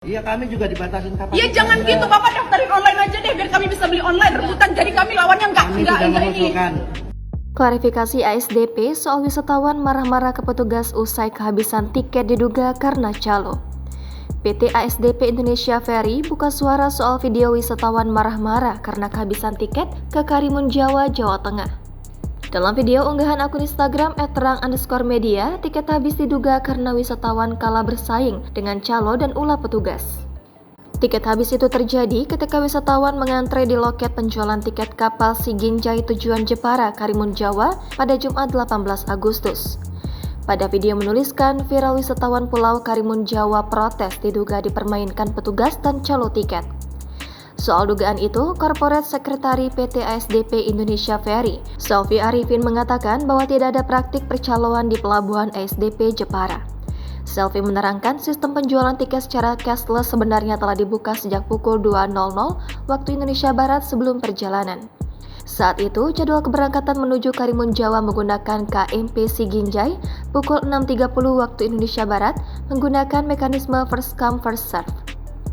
Iya, kami juga dibatasin kapasitas. Iya, jangan gitu, Bapak daftarin online aja deh biar kami bisa beli online rebutan. Jadi kami lawannya enggak ini. Klarifikasi ASDP soal wisatawan marah-marah ke petugas usai kehabisan tiket diduga karena calo. PT ASDP Indonesia Ferry buka suara soal video wisatawan marah-marah karena kehabisan tiket ke Karimun Jawa, Jawa Tengah. Dalam video unggahan akun Instagram @terang_media, tiket habis diduga karena wisatawan kalah bersaing dengan calo dan ulah petugas. Tiket habis itu terjadi ketika wisatawan mengantre di loket penjualan tiket kapal Siginjai tujuan Jepara, Karimun Jawa pada Jumat 18 Agustus. Pada video menuliskan, viral wisatawan Pulau Karimun Jawa protes diduga dipermainkan petugas dan calo tiket. Soal dugaan itu, Korporat Sekretari PT ASDP Indonesia Ferry, Selvi Arifin mengatakan bahwa tidak ada praktik percaloan di pelabuhan ASDP Jepara. Selvi menerangkan sistem penjualan tiket secara cashless sebenarnya telah dibuka sejak pukul 2.00 waktu Indonesia Barat sebelum perjalanan. Saat itu, jadwal keberangkatan menuju Karimun Jawa menggunakan KMP Siginjai pukul 6.30 waktu Indonesia Barat menggunakan mekanisme first come first serve.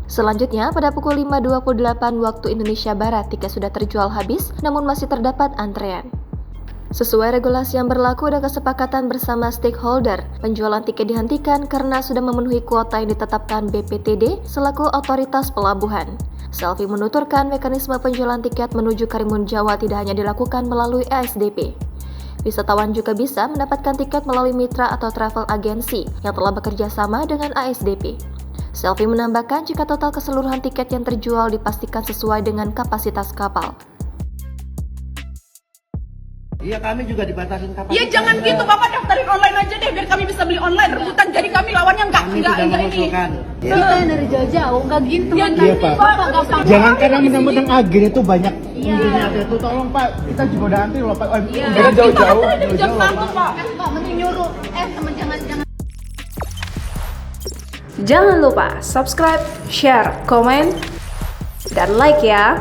Selanjutnya, pada pukul 5.28 waktu Indonesia Barat, tiket sudah terjual habis, namun masih terdapat antrean. Sesuai regulasi yang berlaku dan kesepakatan bersama stakeholder, penjualan tiket dihentikan karena sudah memenuhi kuota yang ditetapkan BPTD selaku otoritas pelabuhan. Selvi menuturkan mekanisme penjualan tiket menuju Karimun Jawa tidak hanya dilakukan melalui ASDP. Wisatawan juga bisa mendapatkan tiket melalui mitra atau travel agency yang telah bekerja sama dengan ASDP. Selvi menambahkan jika total keseluruhan tiket yang terjual dipastikan sesuai dengan kapasitas kapal. Iya, kami juga dibatasin kapasitas. Iya, jangan gitu, Bapak daftarin online aja deh biar kami bisa beli online rebutan. Jadi kami lawannya enggak ini. Kita yang dari jauh-jauh, enggak gitu. Iya, Pak. Jangan karena mentang-mentang agen itu banyak intinya ada itu. Tolong Pak, kita juga udah antri loh Pak. Jangan jauh-jauh. Pak. Pak, mending nyuruh. Teman jangan. Jangan lupa subscribe, share, komen, dan like ya.